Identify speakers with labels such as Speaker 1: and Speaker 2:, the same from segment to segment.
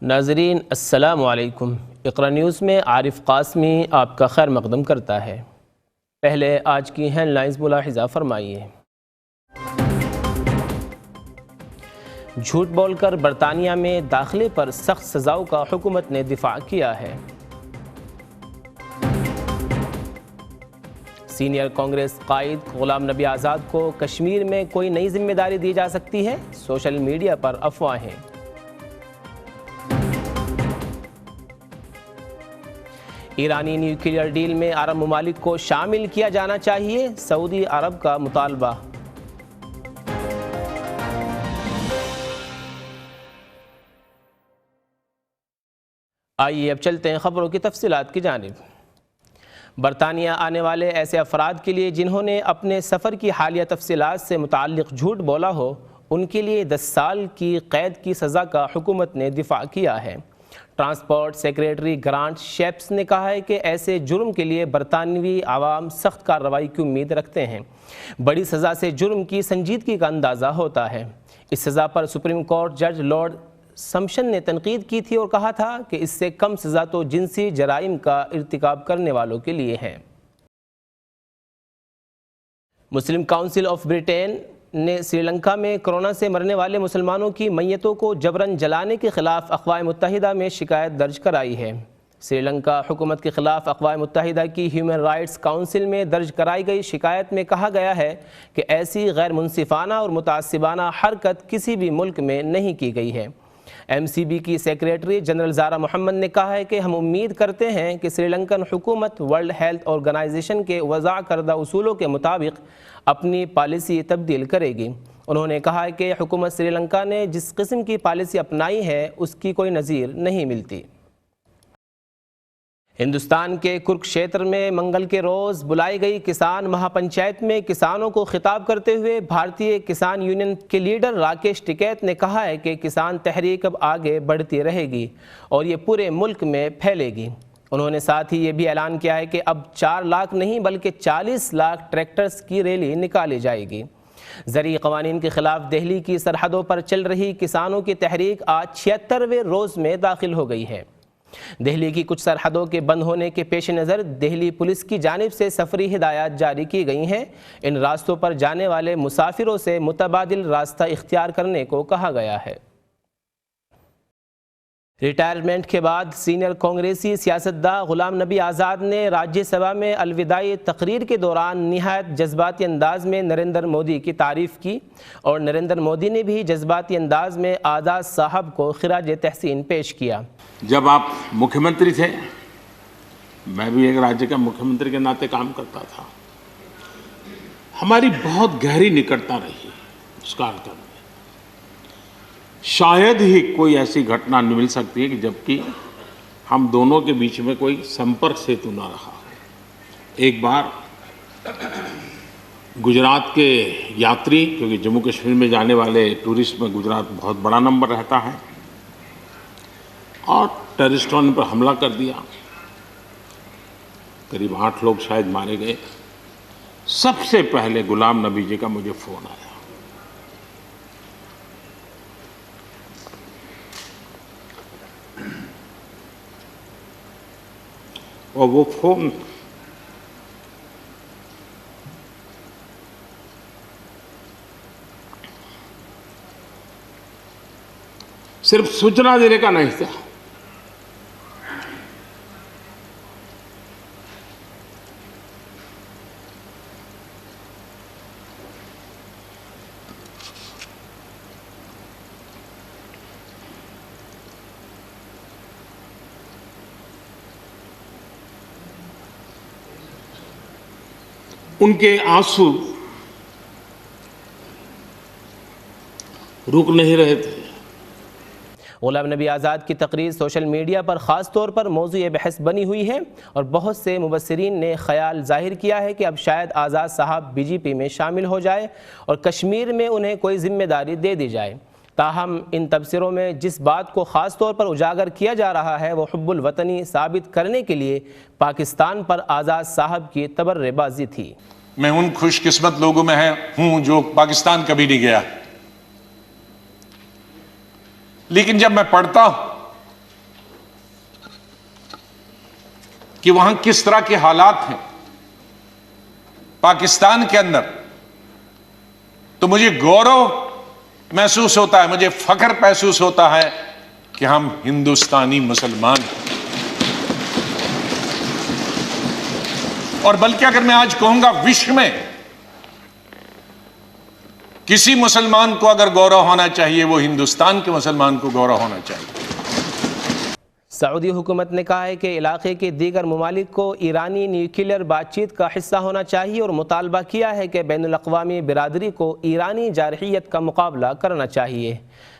Speaker 1: नाज़रीन अस्सलामु अलैकुम। इक़रा न्यूज़ में आरिफ कासमी आपका खैर मक़दम करता है। पहले आज की हेडलाइंस मुलाहिज़ा फरमाइए। झूठ बोलकर बरतानिया में दाखिले पर सख्त सज़ाओं का हुकूमत ने दिफा किया है। सीनियर कांग्रेस कायद गुलाम नबी आज़ाद को कश्मीर में कोई नई जिम्मेदारी दी जा सकती है, सोशल मीडिया पर अफवाहें। ईरानी न्यूक्लियर डील में अरब ममालिक को शामिल किया जाना चाहिए, सऊदी अरब का मुतालबा। आइए अब चलते हैं खबरों की तफसीलात की जानिब। बरतानिया आने वाले ऐसे अफराद के लिए जिन्होंने अपने सफ़र की हालिया तफसीलात से मुताल्लिक़ झूठ बोला हो, उनके लिए 10 साल की क़ैद की सज़ा का हुकूमत ने दिफा किया है। ट्रांसपोर्ट सेक्रेटरी ग्रांट शेप्स ने कहा है कि ऐसे जुर्म के लिए बरतानवी आवाम सख्त कार्रवाई की उम्मीद रखते हैं। बड़ी सज़ा से जुर्म की संजीदगी का अंदाज़ा होता है। इस सज़ा पर सुप्रीम कोर्ट जज लॉर्ड सम्शन ने तनकीद की थी और कहा था कि इससे कम सज़ा तो जिनसी जराइम का इर्तिकाब करने वालों के लिए है। मुस्लिम काउंसिल ऑफ ब्रिटेन ने श्रीलंका में कोरोना से मरने वाले मुसलमानों की मैयतों को जबरन जलाने के खिलाफ अक़वाम मुत्तहिदा में शिकायत दर्ज कराई है। श्रीलंका हुकूमत के खिलाफ अक़वाम मुत्तहिदा की ह्यूमन राइट्स काउंसिल में दर्ज कराई गई शिकायत में कहा गया है कि ऐसी गैर मुनसिफाना और मुतासिबाना हरकत किसी भी मुल्क में नहीं की गई है। MCB की सेक्रेटरी जनरल ज़ारा मोहम्मद ने कहा है कि हम उम्मीद करते हैं कि श्रीलंकन हुकूमत वर्ल्ड हेल्थ ऑर्गेनाइजेशन के वज़ा करदा उसूलों के मुताबिक अपनी पॉलिसी तब्दील करेगी। उन्होंने कहा है कि हुकूमत श्रीलंका ने जिस किस्म की पॉलिसी अपनाई है उसकी कोई नज़ीर नहीं मिलती। हिंदुस्तान के कुरुक्षेत्र में मंगल के रोज़ बुलाई गई किसान महापंचायत में किसानों को खिताब करते हुए भारतीय किसान यूनियन के लीडर राकेश टिकैत ने कहा है कि किसान तहरीक अब आगे बढ़ती रहेगी और ये पूरे मुल्क में फैलेगी। उन्होंने साथ ही ये भी ऐलान किया है कि अब 4 लाख नहीं बल्कि 40 लाख ट्रैक्टर्स की रैली निकाली जाएगी। ज़री क़वानीन के ख़िलाफ़ दिल्ली की सरहदों पर चल रही किसानों की तहरीक आज 76वें रोज़ में दाखिल हो गई है। दिल्ली की कुछ सरहदों के बंद होने के पेश नज़र दिल्ली पुलिस की जानिब से सफरी हिदायत जारी की गई हैं। इन रास्तों पर जाने वाले मुसाफिरों से मुतबादिल रास्ता इख्तियार करने को कहा गया है। रिटायरमेंट के बाद सीनियर कांग्रेसी सियासतदान गुलाम नबी आज़ाद ने राज्यसभा में अलविदाई तकरीर के दौरान निहायत जज्बाती अंदाज में नरेंद्र मोदी की तारीफ़ की और नरेंद्र मोदी ने भी जज्बाती अंदाज में आज़ाद साहब को खिराज तहसीन पेश किया।
Speaker 2: जब आप मुख्यमंत्री थे, मैं भी एक राज्य का मुख्यमंत्री के नाते काम करता था, हमारी बहुत गहरी निकटता रही उस कार्यकाल में। शायद ही कोई ऐसी घटना मिल सकती है कि जबकि हम दोनों के बीच में कोई संपर्क सेतु ना रहा। एक बार गुजरात के यात्री, क्योंकि जम्मू कश्मीर में जाने वाले टूरिस्ट में गुजरात बहुत बड़ा नंबर रहता है, और टेररिस्टों ने पर हमला कर दिया। करीब 8 लोग शायद मारे गए। सबसे पहले गुलाम नबी जी का मुझे फ़ोन आया और वो फ़ोन सिर्फ सूचना देने का नहीं था, उनके आंसू रुक नहीं रहे थे।
Speaker 1: गुलाम नबी आज़ाद की तकरीर सोशल मीडिया पर ख़ास तौर पर मौज़ूए बहस बनी हुई है और बहुत से मुबस्सिरीन ने ख्याल जाहिर किया है कि अब शायद आज़ाद साहब BJP में शामिल हो जाए और कश्मीर में उन्हें कोई जिम्मेदारी दे दी जाए। ताहम इन तबसरों में जिस बात को ख़ास तौर पर उजागर किया जा रहा है वो हुब्बुल वतनी साबित करने के लिए पाकिस्तान पर आज़ाद साहब की तबर्रेबाजी थी।
Speaker 3: मैं उन खुशकिस्मत लोगों में हूं जो पाकिस्तान कभी नहीं गया, लेकिन जब मैं पढ़ता हूं कि वहां किस तरह के हालात हैं पाकिस्तान के अंदर, तो मुझे गौरव महसूस होता है, मुझे फख्र महसूस होता है कि हम हिंदुस्तानी मुसलमान हैं। और बल्कि अगर मैं आज कहूंगा विश्व में किसी मुसलमान को अगर गौरव होना चाहिए, वो हिंदुस्तान के मुसलमान को गौरव होना चाहिए।
Speaker 1: सऊदी हुकूमत ने कहा है कि इलाके के दीगर ममालिक को ईरानी न्यूक्लियर बातचीत का हिस्सा होना चाहिए और मुतालबा किया है कि बैनुल-अक़वामी बिरादरी को ईरानी जारहियत का मुकाबला करना चाहिए।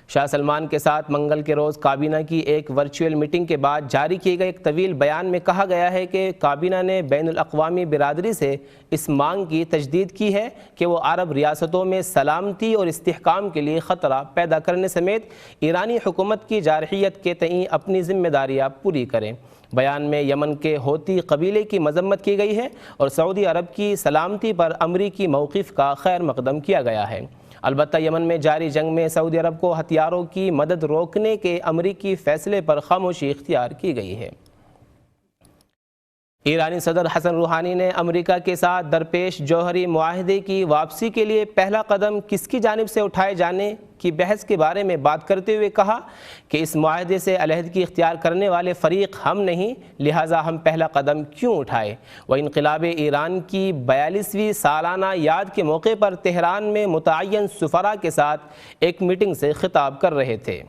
Speaker 1: शाह सलमान के साथ मंगल के रोज़ काबीना की एक वर्चुअल मीटिंग के बाद जारी किए गए एक तवील बयान में कहा गया है कि काबीना ने बैनुल-अक़वामी बिरादरी से इस मांग की तजदीद की है कि वो अरब रियासतों में सलामती और इस्तिहकाम के लिए ख़तरा पैदा करने समेत ईरानी हुकूमत की जारहियत के तईं अपनी जिम्मेदारियाँ पूरी करें। बयान में यमन के होती कबीले की मजम्मत की गई है और सऊदी अरब की सलामती पर अमरीकी मौक़िफ़ का खैर मकदम किया गया है। अलबत्ता यमन में जारी जंग में सऊदी अरब को हथियारों की मदद रोकने के अमरीकी फ़ैसले पर खामोशी इख्तियार की गई है। ईरानी सदर हसन रूहानी ने अमेरिका के साथ दरपेश जौहरी मुआहदे की वापसी के लिए पहला कदम किसकी जानिब से उठाए जाने की बहस के बारे में बात करते हुए कहा कि इस मुआहदे से अलहदगी इख्तियार करने वाले फ़रीक हम नहीं, लिहाजा हम पहला कदम क्यों उठाए। वह इनक़िलाब ईरान की 42वीं सालाना याद के मौके पर तेहरान में मुतअय्यन सुफ़रा के साथ एक मीटिंग से खिताब कर रहे थे।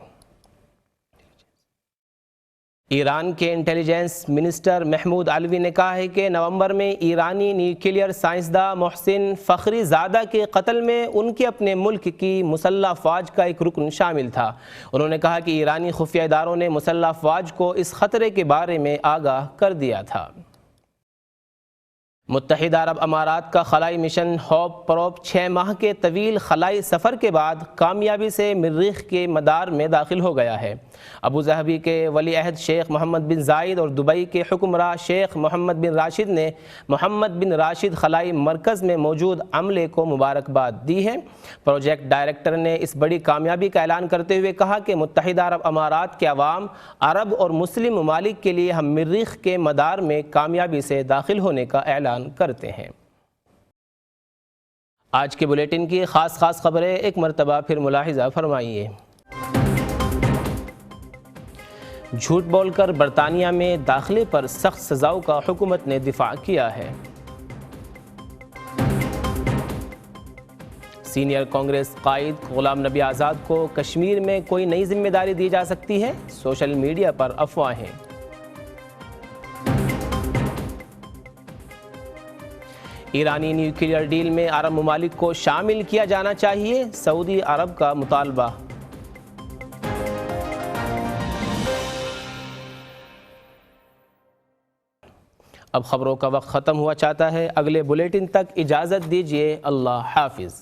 Speaker 1: ईरान के इंटेलिजेंस मिनिस्टर महमूद अलवी ने कहा है कि नवंबर में ईरानी न्यूक्लियर साइंसदान मोहसिन फ़खरीज़ादा के कत्ल में उनके अपने मुल्क की मुसल्लह फ़ौज का एक रुकन शामिल था। उन्होंने कहा कि ईरानी खुफिया इदारों ने मुसल्लह फ़ौज को इस ख़तरे के बारे में आगाह कर दिया था। मुत्तहिदा अरब अमारात का खलाई मिशन होप प्रोब 6 माह के तवील खलाई सफ़र के बाद कामयाबी से मरीख़ के मदार में दाखिल हो गया है। अबू ज़हबी के वली अहद शेख मोहम्मद बिन जायद और दुबई के हुक्मरान शेख मोहम्मद बिन राशिद ने मोहम्मद बिन राशिद खलाई मरकज़ में मौजूद अमले को मुबारकबाद दी है। प्रोजेक्ट डायरेक्टर ने इस बड़ी कामयाबी का ऐलान करते हुए कहा कि मुत्तहिदा अरब अमारात के अवाम, अरब और मुस्लिम ममालिक के लिए हम मरीख़ के मदार में कामयाबी से दाखिल होने का ऐलान करते हैं। आज के बुलेटिन की खास खबरें एक मरतबा फिर मुलाहिजा फरमाइए। झूठ बोलकर बरतानिया में दाखिले पर सख्त सजाओं का हुकूमत ने दिफा किया है। सीनियर कांग्रेस कायद गुलाम नबी आज़ाद को कश्मीर में कोई नई जिम्मेदारी दी जा सकती है, सोशल मीडिया पर अफवाहें। ईरानी न्यूक्लियर डील में अरब ममालिक को शामिल किया जाना चाहिए, सऊदी अरब का मुतालबा। अब खबरों का वक्त ख़त्म हुआ चाहता है। अगले बुलेटिन तक इजाज़त दीजिए। अल्लाह हाफिज़।